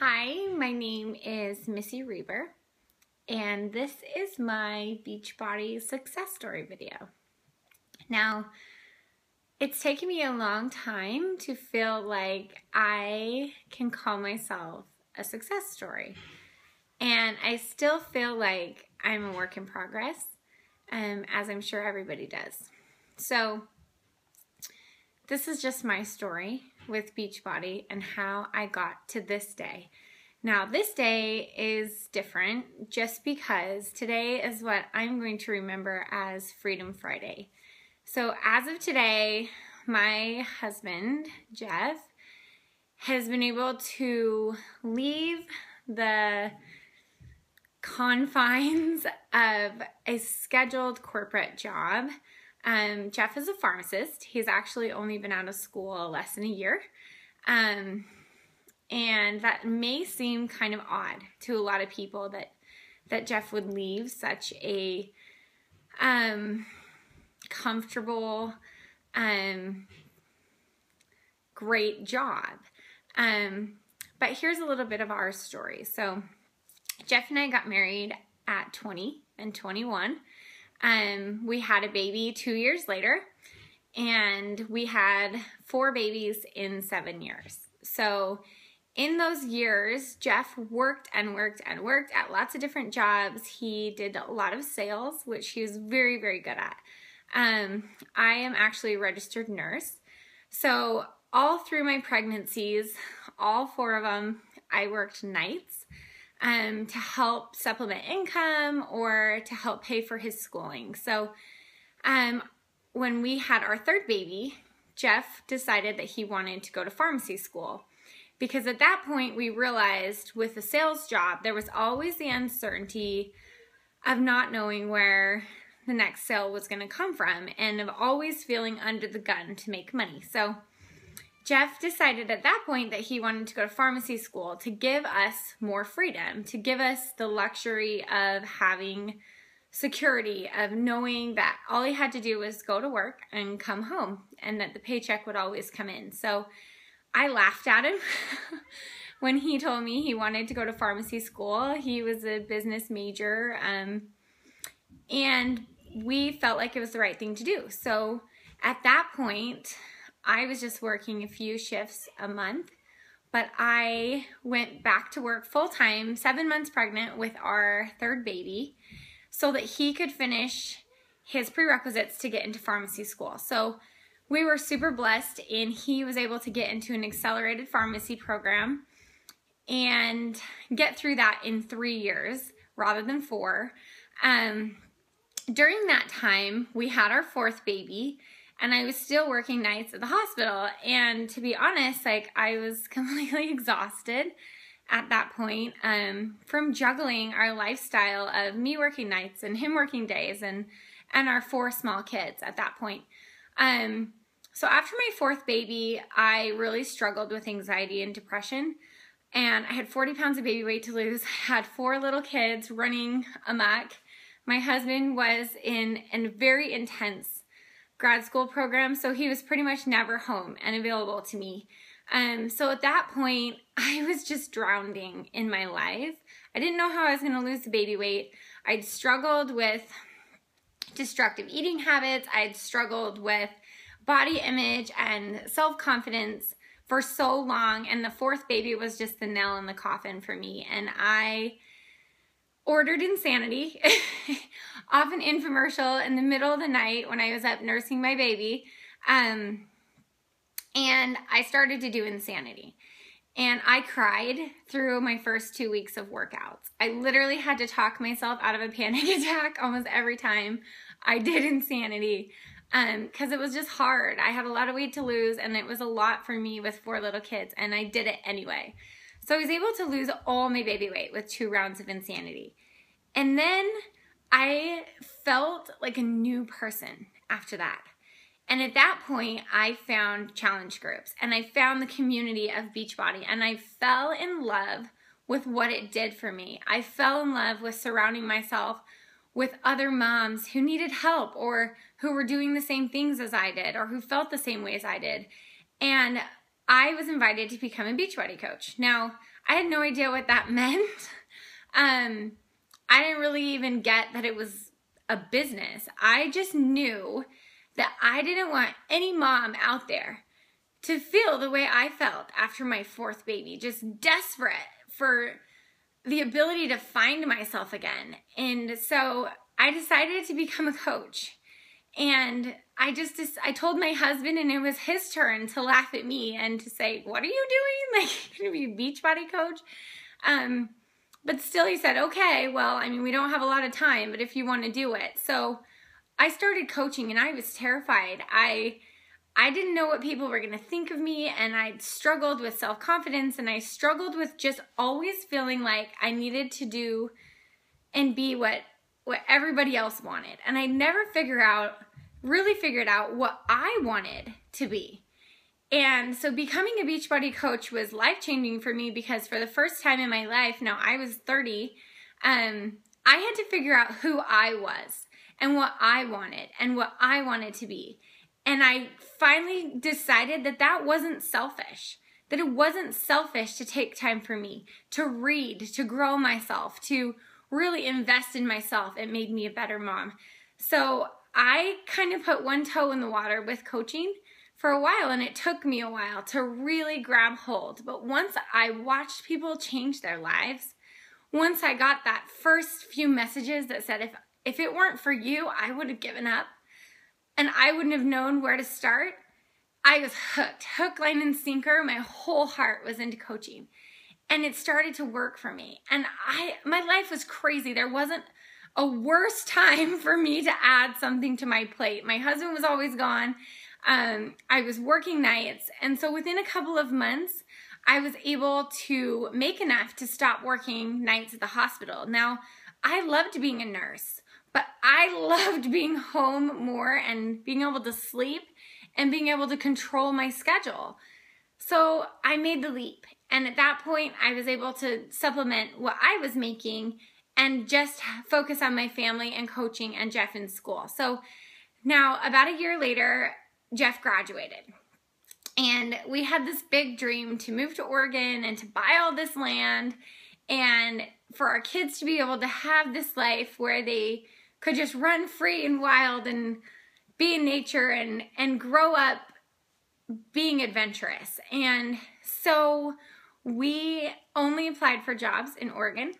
Hi, my name is Missy Reber, and this is my Beachbody success story video. Now, it's taken me a long time to feel like I can call myself a success story, and I still feel like I'm a work in progress, as I'm sure everybody does. So, this is just my story with Beachbody and how I got to this day. Now, this day is different just because today is what I'm going to remember as Freedom Friday. So as of today, my husband, Jeff, has been able to leave the confines of a scheduled corporate job. Jeff is a pharmacist. He's actually only been out of school less than a year. And that may seem kind of odd to a lot of people that Jeff would leave such a comfortable, great job. But here's a little bit of our story. So Jeff and I got married at 20 and 21. We had a baby 2 years later, and we had 4 babies in 7 years. So in those years, Jeff worked and worked and worked at lots of different jobs. He did a lot of sales, which he was very, very good at. I am actually a registered nurse. So all through my pregnancies, all 4 of them, I worked nights to help supplement income or to help pay for his schooling. So when we had our 3rd baby, Jeff decided that he wanted to go to pharmacy school, because at that point we realized with the sales job there was always the uncertainty of not knowing where the next sale was going to come from and of always feeling under the gun to make money. So Jeff decided at that point that he wanted to go to pharmacy school to give us more freedom, to give us the luxury of having security, of knowing that all he had to do was go to work and come home and that the paycheck would always come in. So I laughed at him when he told me he wanted to go to pharmacy school. He was a business major, and we felt like it was the right thing to do. So at that point, I was just working a few shifts a month, but I went back to work full-time, 7 months pregnant with our 3rd baby, so that he could finish his prerequisites to get into pharmacy school. So we were super blessed, and he was able to get into an accelerated pharmacy program and get through that in 3 years rather than 4. During that time, we had our 4th baby, and I was still working nights at the hospital. And to be honest, I was completely exhausted at that point from juggling our lifestyle of me working nights and him working days and our 4 small kids at that point. So after my 4th baby, I really struggled with anxiety and depression. And I had 40 pounds of baby weight to lose. I had 4 little kids running amok. My husband was in a very intense grad school program, so he was pretty much never home and available to me. So at that point, I was just drowning in my life. I didn't know how I was going to lose the baby weight. I'd struggled with destructive eating habits. I'd struggled with body image and self-confidence for so long, and the 4th baby was just the nail in the coffin for me. And I ordered Insanity off an infomercial in the middle of the night when I was up nursing my baby, and I started to do Insanity, and I cried through my first 2 weeks of workouts. I literally had to talk myself out of a panic attack almost every time I did Insanity, because it was just hard. I had a lot of weight to lose, and it was a lot for me with 4 little kids, and I did it anyway. So I was able to lose all my baby weight with 2 rounds of Insanity. And then I felt like a new person after that. And at that point, I found challenge groups, and I found the community of Beachbody, and I fell in love with what it did for me. I fell in love with surrounding myself with other moms who needed help or who were doing the same things as I did or who felt the same way as I did. And I was invited to become a Beachbody coach. Now, I had no idea what that meant. I didn't really even get that it was a business. I just knew that I didn't want any mom out there to feel the way I felt after my fourth baby, just desperate for the ability to find myself again. And so I decided to become a coach. And I told my husband, and it was his turn to laugh at me and to say, what are you doing? Like, you're going to be a Beachbody coach? But still he said, okay, well, I mean, we don't have a lot of time, but if you want to do it. So I started coaching, and I was terrified. I didn't know what people were going to think of me, and I struggled with self-confidence, and I struggled with just always feeling like I needed to do and be what everybody else wanted. And I never really figured out what I wanted to be. And so becoming a Beachbody coach was life-changing for me, because for the first time in my life, now I was 30, I had to figure out who I was and what I wanted and what I wanted to be. And I finally decided that that wasn't selfish, that it wasn't selfish to take time for me, to read, to grow myself, to really invest in myself. It made me a better mom. So I kind of put one toe in the water with coaching for a while, and it took me a while to really grab hold. But once I watched people change their lives, once I got that first few messages that said, if it weren't for you, I would have given up, and I wouldn't have known where to start, I was hooked. Hook, line, and sinker. My whole heart was into coaching. And it started to work for me. And my life was crazy. There wasn't a worse time for me to add something to my plate. My husband was always gone. I was working nights. And so within a couple of months, I was able to make enough to stop working nights at the hospital. Now, I loved being a nurse, but I loved being home more and being able to sleep and being able to control my schedule. So I made the leap. And at that point, I was able to supplement what I was making and just focus on my family and coaching and Jeff in school. So now, about a year later, Jeff graduated. And we had this big dream to move to Oregon and to buy all this land and for our kids to be able to have this life where they could just run free and wild and be in nature and grow up being adventurous. And so we only applied for jobs in Oregon.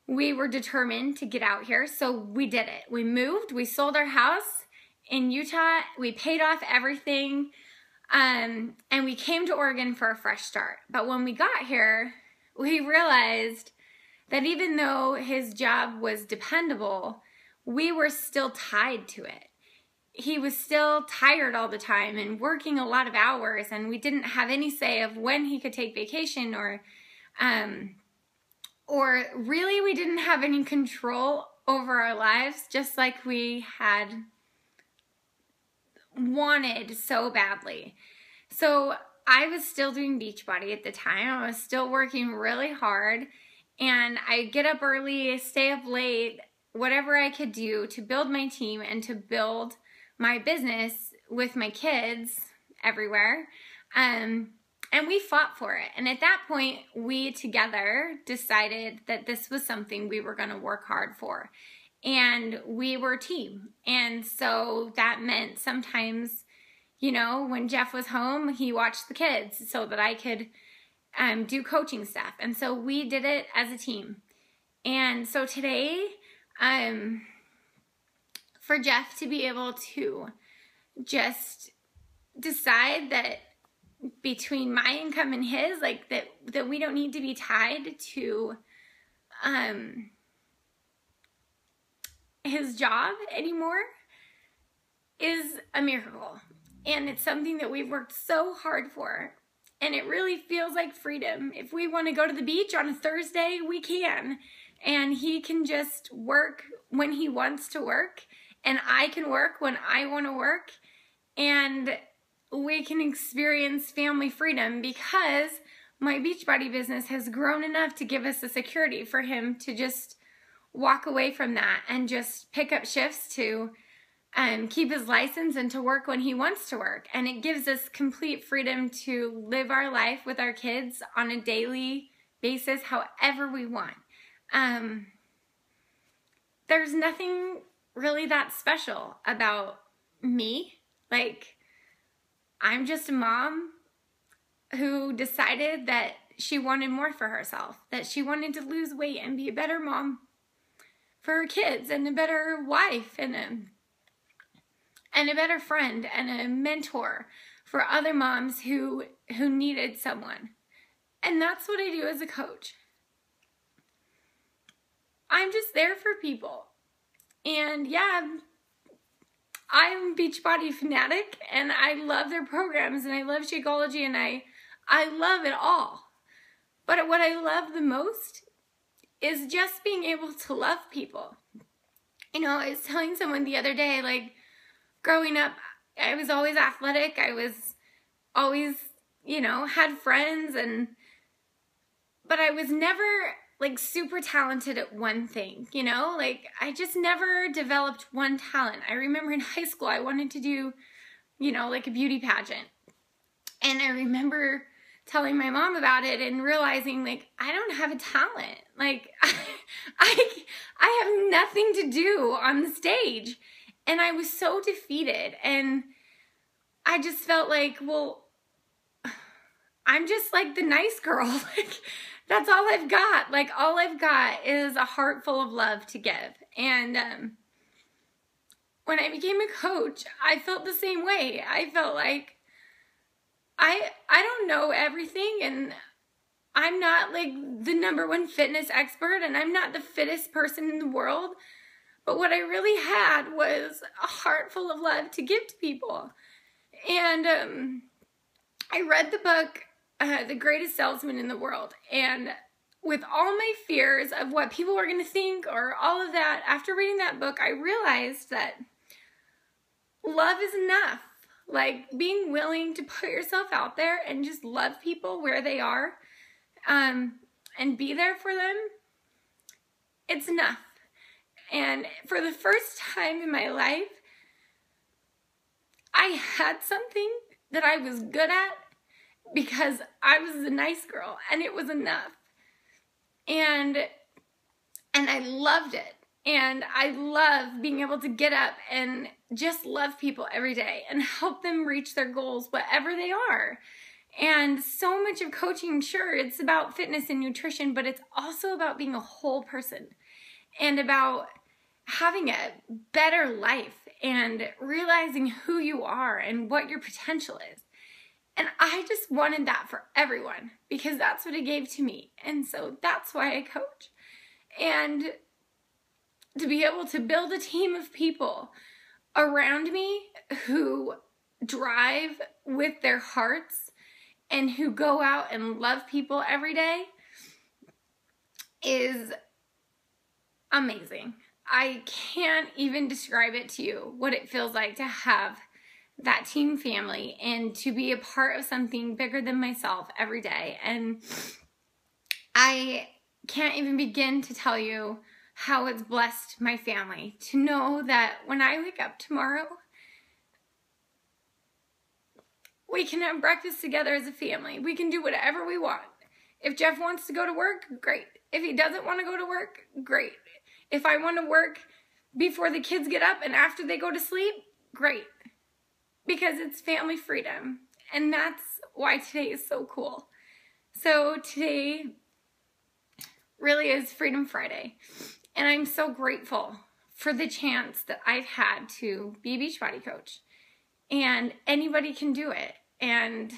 We were determined to get out here, so we did it. We moved, we sold our house in Utah, we paid off everything, and we came to Oregon for a fresh start. But when we got here, we realized that even though his job was dependable, we were still tied to it. He was still tired all the time and working a lot of hours, and we didn't have any say of when he could take vacation or really we didn't have any control over our lives, just like we had wanted so badly. So I was still doing Beachbody at the time. I was still working really hard, and I'd get up early, stay up late, whatever I could do to build my team and to build my business with my kids everywhere. And we fought for it. And at that point, we together decided that this was something we were going to work hard for. And we were a team. And so that meant sometimes, you know, when Jeff was home, he watched the kids so that I could do coaching stuff. And so we did it as a team. And so today, for Jeff to be able to just decide that between my income and his, like that we don't need to be tied to his job anymore is a miracle. And it's something that we've worked so hard for. And it really feels like freedom. If we want to go to the beach on a Thursday, we can. And he can just work when he wants to work. And I can work when I want to work. And we can experience family freedom because my Beachbody business has grown enough to give us the security for him to just walk away from that and just pick up shifts to keep his license and to work when he wants to work. And it gives us complete freedom to live our life with our kids on a daily basis, however we want. There's nothing really that special about me. Like, I'm just a mom who decided that she wanted more for herself, that she wanted to lose weight and be a better mom for her kids, and a better wife, and a better friend, and a mentor for other moms who needed someone. And that's what I do as a coach. I'm just there for people. And yeah, I'm a Beachbody fanatic, and I love their programs, and I love Shakeology, and I love it all. But what I love the most is just being able to love people. You know, I was telling someone the other day, like, growing up, I was always athletic. I was always, you know, had friends, but I was never like super talented at one thing, you know, like I just never developed one talent. I remember in high school, I wanted to do, you know, like a beauty pageant. And I remember telling my mom about it and realizing, like, I don't have a talent. Like, I have nothing to do on the stage. And I was so defeated. And I just felt like, well, I'm just like the nice girl. Like, that's all I've got. Like, all I've got is a heart full of love to give. And when I became a coach, I felt the same way. I felt like I don't know everything, and I'm not like the #1 fitness expert, and I'm not the fittest person in the world. But what I really had was a heart full of love to give to people. And I read the book, The Greatest Salesman in the World. And with all my fears of what people were going to think or all of that, after reading that book, I realized that love is enough. Like, being willing to put yourself out there and just love people where they are, and be there for them, it's enough. And for the first time in my life, I had something that I was good at because I was a nice girl, and it was enough. And I loved it. And I love being able to get up and just love people every day and help them reach their goals, whatever they are. And so much of coaching, sure, it's about fitness and nutrition, but it's also about being a whole person and about having a better life and realizing who you are and what your potential is. And I just wanted that for everyone because that's what it gave to me. And so that's why I coach. And to be able to build a team of people around me who drive with their hearts and who go out and love people every day is amazing. I can't even describe it to you, what it feels like to have that team family and to be a part of something bigger than myself every day. And I can't even begin to tell you how it's blessed my family to know that when I wake up tomorrow, we can have breakfast together as a family. We can do whatever we want. If Jeff wants to go to work, great. If he doesn't want to go to work, great. If I want to work before the kids get up and after they go to sleep, great. Because it's family freedom. And that's why today is so cool. So today really is Freedom Friday. And I'm so grateful for the chance that I've had to be a Beachbody coach. And anybody can do it. And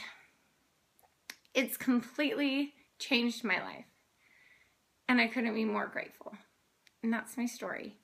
it's completely changed my life. And I couldn't be more grateful. And that's my story.